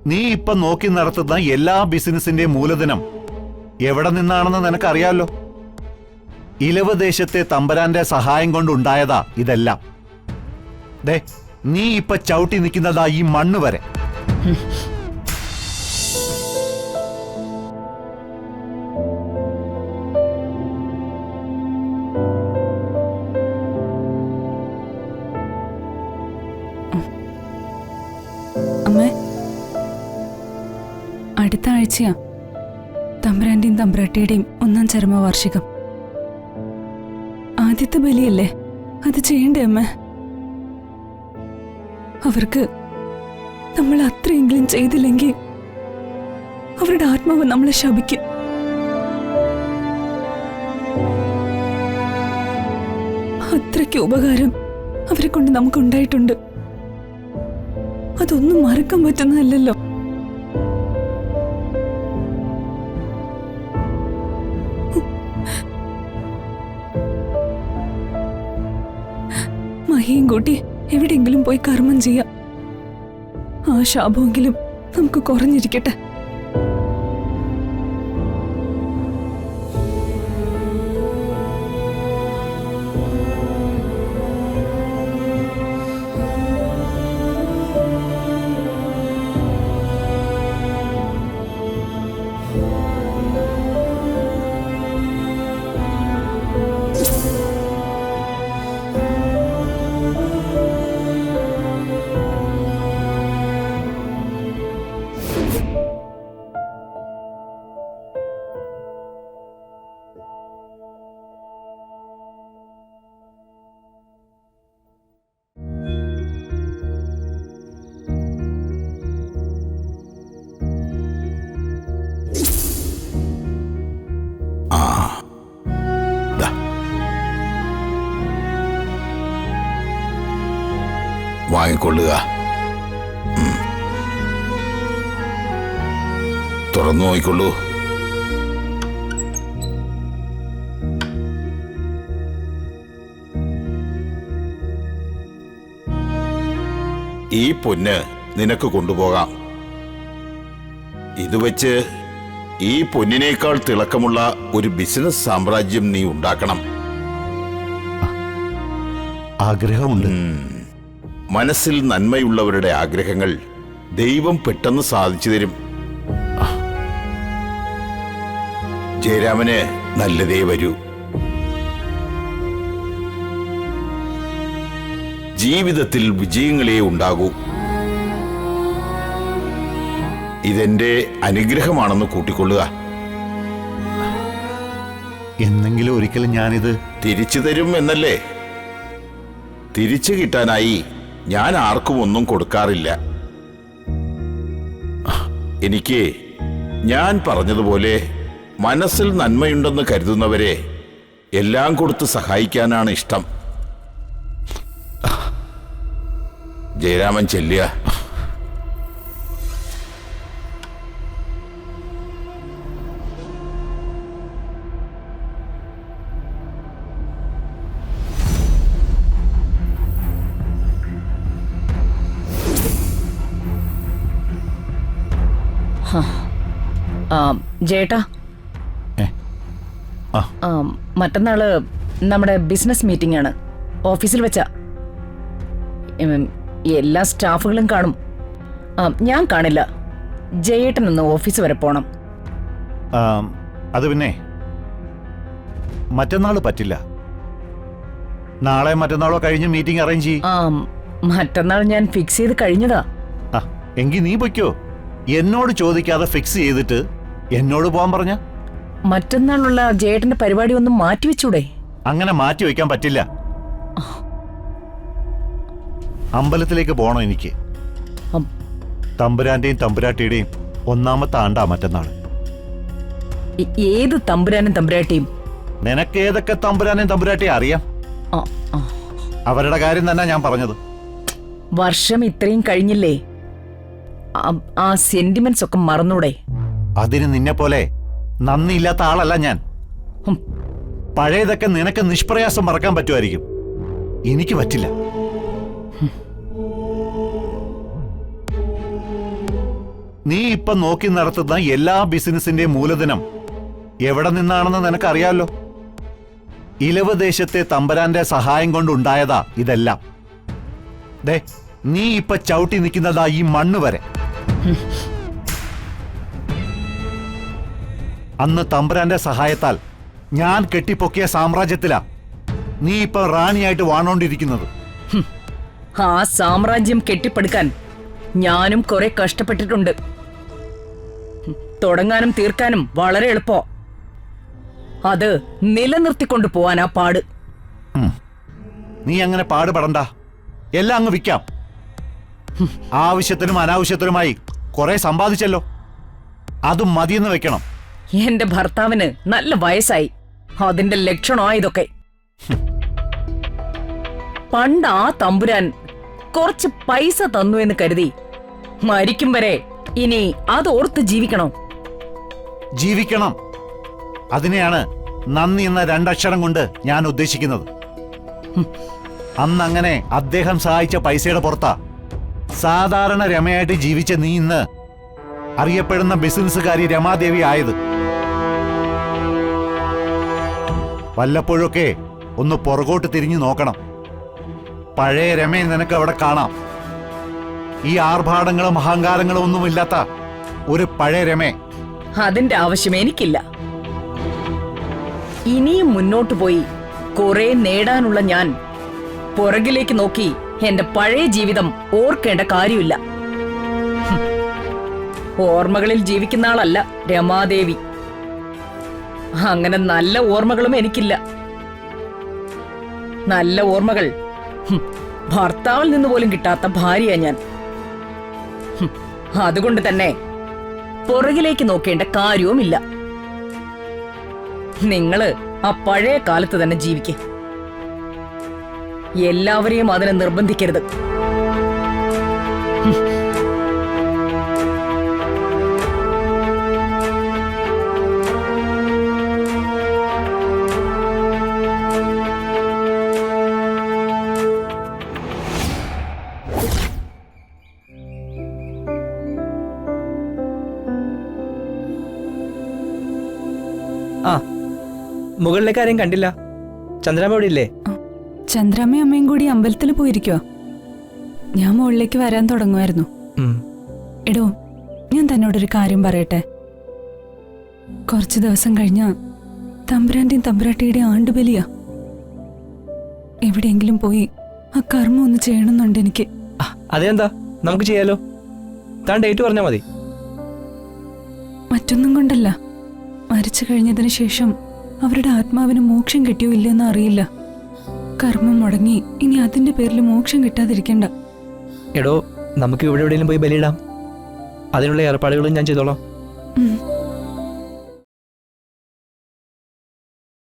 നീ ഇപ്പൊ നോക്കി നടത്തുന്ന എല്ലാ ബിസിനസിന്റെയും മൂലധനം എവിടെ നിന്നാണെന്ന് നിനക്കറിയാലോ. ഇലവ് ദേശത്തെ തമ്പുരാന്റെ സഹായം കൊണ്ടുണ്ടായതാ ഇതെല്ലാം. ദേ, നീ ഇപ്പൊ ചവിട്ടി നിൽക്കുന്നതാ ഈ മണ്ണ് വരെ. അമ്മേ, അടുത്ത ആഴ്ചയാ തമ്പുരാന്റെയും തമ്പുരാട്ടിയുടെയും 1-ാം ചരമവാർഷികം. ആദ്യത്തെ ബലിയല്ലേ, അത് ചെയ്യണ്ടേ അമ്മ? അവർക്ക് നമ്മൾ അത്രയെങ്കിലും ചെയ്തില്ലെങ്കിൽ അവരുടെ ആത്മാവ് നമ്മളെ ശപിക്കും. അത്രയ്ക്ക് ഉപകാരം അവരെ കൊണ്ട് നമുക്കുണ്ടായിട്ടുണ്ട്. അതൊന്നും മറക്കാൻ പറ്റുന്നതല്ലല്ലോ. മഹിയും കൂട്ടി എവിടെയെങ്കിലും പോയി കർമ്മം ചെയ്യാം. ആ ശാപമെങ്കിലും നമുക്ക് കുറഞ്ഞിരിക്കട്ടെ. വാങ്ങിക്കൊള്ളുക. തുറന്നു നോക്കിക്കൊള്ളൂ. ഈ പൊന്ന് നിനക്ക് കൊണ്ടുപോകാം. ഇത് വെച്ച് ഈ പൊന്നിനേക്കാൾ തിളക്കമുള്ള ഒരു ബിസിനസ് സാമ്രാജ്യം നീ ഉണ്ടാക്കണം. ആഗ്രഹമുണ്ട്. മനസ്സിൽ നന്മയുള്ളവരുടെ ആഗ്രഹങ്ങൾ ദൈവം പെട്ടെന്ന് സാധിച്ചു തരും. ജയരാമന് നല്ലതേ വരൂ. ജീവിതത്തിൽ വിജയങ്ങളെ ഉണ്ടാകൂ. ഇതെന്റെ അനുഗ്രഹമാണെന്ന് കൂട്ടിക്കൊള്ളുക. എന്നെങ്കിലും ഒരിക്കലും ഞാനിത് തിരിച്ചു തരും എന്നല്ലേ? തിരിച്ചു കിട്ടാനായി ഞാൻ ആർക്കും ഒന്നും കൊടുക്കാറില്ല. എനിക്ക് ഞാൻ പറഞ്ഞതുപോലെ മനസ്സിൽ നന്മയുണ്ടെന്ന് കരുതുന്നവരെ എല്ലാം കൊടുത്ത് സഹായിക്കാനാണ് ഇഷ്ടം. ജയരാമൻ ചെല്ലുക. ജേട്ടാ, മറ്റന്നാള് നമ്മുടെ ബിസിനസ് മീറ്റിംഗ് ആണ്. ഓഫീസിൽ വെച്ചാ. എല്ലാ സ്റ്റാഫുകളും കാണും. ഞാൻ കാണില്ല. ജയേട്ടനൊന്ന് ഓഫീസ് വരെ പോണം. അത് പിന്നെ മറ്റന്നാള് പറ്റില്ല. നാളെ മറ്റന്നാളോ കഴിഞ്ഞ് മീറ്റിംഗ് അറേഞ്ച് ചെയ്യും. മറ്റന്നാൾ ഞാൻ ഫിക്സ് ചെയ്ത് കഴിഞ്ഞതാ. എങ്കിൽ നീ പൊയ്ക്കോ. എന്നോട് ചോദിക്കാതെ ഫിക്സ് ചെയ്തിട്ട് എന്നോട് പോകാൻ പറഞ്ഞ. മറ്റന്നാളുള്ള ജയേട്ടന്റെ പരിപാടി ഒന്നും മാറ്റിവെച്ചൂടെ? അങ്ങനെ മാറ്റി വെക്കാൻ പറ്റില്ല. അമ്പലത്തിലേക്ക് പോണം എനിക്ക്. തമ്പുരാന്റെയും തമ്പുരാട്ടിയുടെയും 1-ാമത്തെ ആണ്ടാ മറ്റന്നാൾ. ഏത് തമ്പുരാനും തമ്പുരാട്ടിയും? നിനക്ക് ഏതൊക്കെ തമ്പുരാനെയും തമ്പുരാട്ടിയും അറിയാം? അവരുടെ കാര്യം തന്നെ ഞാൻ പറഞ്ഞത്. വർഷം ഇത്രയും കഴിഞ്ഞില്ലേ? ആ സെന്റിമെന്റ്സ് ഒക്കെ മറന്നൂടെ? അതിന് നിന്നെ പോലെ നന്ദിയില്ലാത്ത ആളല്ല ഞാൻ. പഴയതൊക്കെ നിനക്ക് നിഷ്പ്രയാസം മറക്കാൻ പറ്റുമായിരിക്കും, എനിക്ക് പറ്റില്ല. നീ ഇപ്പൊ നോക്കി നടത്തുന്ന എല്ലാ ബിസിനസിന്റെ മൂലധനം എവിടെ നിന്നാണെന്ന് നിനക്കറിയാലോ. ഇലവ് ദേശത്തെ തമ്പുരാന്റെ സഹായം കൊണ്ടുണ്ടായതാ ഇതെല്ലാം. ദേ, നീ ഇപ്പൊ ചവിട്ടി നിൽക്കുന്നതാ ഈ മണ്ണ് വരെ. അന്ന് തമ്പുരാന്റെ സഹായത്താൽ ഞാൻ കെട്ടിപ്പൊക്കിയ സാമ്രാജ്യത്തിലാ നീ ഇപ്പൊ റാണിയായിട്ട് വാണോണ്ടിരിക്കുന്നത്. ആ സാമ്രാജ്യം കെട്ടിപ്പടുക്കാൻ ഞാനും കുറെ കഷ്ടപ്പെട്ടിട്ടുണ്ട്. തുടങ്ങാനും തീർക്കാനും വളരെ എളുപ്പോ. അത് നിലനിർത്തിക്കൊണ്ടു പോവാനാ പാട്. നീ അങ്ങനെ പാടുപെടണ്ട, എല്ലാം അങ്ങ് വിൽക്കാം. ആവശ്യത്തിനും അനാവശ്യത്തിനുമായി കുറെ സമ്പാദിച്ചല്ലോ, അതും മതിയെന്ന് വെക്കണം. എന്റെ ഭർത്താവിന് നല്ല വയസ്സായി, അതിന്റെ ലക്ഷണമാ ഇതൊക്കെ. പണ്ട് ആ തമ്പുരാൻ കുറച്ച് പൈസ തന്നു എന്ന് കരുതി മരിക്കും വരെ ഇനി അതോർത്ത് ജീവിക്കണോ? ജീവിക്കണം. അതിനെയാണ് നന്ദി എന്ന രണ്ടക്ഷരം കൊണ്ട് ഞാൻ ഉദ്ദേശിക്കുന്നത്. അന്നങ്ങനെ അദ്ദേഹം സഹായിച്ച പൈസയുടെ പുറത്താ സാധാരണ രമയായിട്ട് ജീവിച്ച നീ ഇന്ന് അറിയപ്പെടുന്ന ബിസിനസ്സുകാരി രമാദേവി ആയത്. വല്ലപ്പോഴൊക്കെ ഒന്ന് പുറകോട്ട് തിരിഞ്ഞു നോക്കണം. പഴയ രമയെ നിനക്ക് അവിടെ കാണാം. ഈ ആർഭാടങ്ങളും അഹങ്കാരങ്ങളും ഒന്നുമില്ലാത്ത ഒരു പഴയ രമേ. അതിന്റെ ആവശ്യം എനിക്കില്ല. ഇനിയും മുന്നോട്ടു പോയി കുറെ നേടാനുള്ള ഞാൻ പുറകിലേക്ക് നോക്കി എന്റെ പഴയ ജീവിതം ഓർക്കേണ്ട കാര്യമില്ല. ഓർമ്മകളിൽ ജീവിക്കുന്ന ആളല്ല രമാദേവി. അങ്ങനെ നല്ല ഓർമ്മകളും എനിക്കില്ല. നല്ല ഓർമ്മകൾ ഭർത്താവിൽ നിന്ന് പോലും കിട്ടാത്ത ഭാര്യയാ ഞാൻ. അതുകൊണ്ട് തന്നെ പുറകിലേക്ക് നോക്കേണ്ട കാര്യവുമില്ല. നിങ്ങള് ആ പഴയ കാലത്ത് തന്നെ ജീവിക്ക്. എല്ലാവരെയും അതിനെ നിർബന്ധിക്കരുത്. ആ, മുകളിലേക്ക് ആരെയും കണ്ടില്ല. ചന്ദ്രാമ്മ ഇവിടെ ഇല്ലേ? ചന്ദ്രാമ്മയും അമ്മയും കൂടി അമ്പലത്തിൽ പോയിരിക്കോ. ഞാൻ മുകളിലേക്ക് വരാൻ തുടങ്ങുമായിരുന്നു. എടോ, ഞാൻ തന്നോടൊരു കാര്യം പറയട്ടെ. കുറച്ച് ദിവസം കഴിഞ്ഞ തമ്പുരാന്റെയും തമ്പുരാട്ടിയുടെയും ആണ്ടുബലിയാ. എവിടെയെങ്കിലും പോയി ആ കർമ്മം ഒന്ന് ചെയ്യണമെന്നുണ്ട് എനിക്ക്. അതെന്താ, നമുക്ക് ചെയ്യാലോ. താൻ ഡേറ്റ് പറഞ്ഞാൽ മതി. മറ്റൊന്നും കൊണ്ടല്ല, മരിച്ചു കഴിഞ്ഞതിന് ശേഷം അവരുടെ ആത്മാവിന് മോക്ഷം കിട്ടിയോ ഇല്ലെന്ന് അറിയില്ല. കർമ്മം മുടങ്ങി ഇനി അതിന്റെ പേരിൽ മോക്ഷം കിട്ടാതിരിക്കണ്ട. എടോ, നമുക്ക് ഇവിടെ എവിടെയെങ്കിലും പോയി ബലിയിടാം. അതിനുള്ള ഏർപ്പാടുകളും ഞാൻ ചെയ്തോളാം.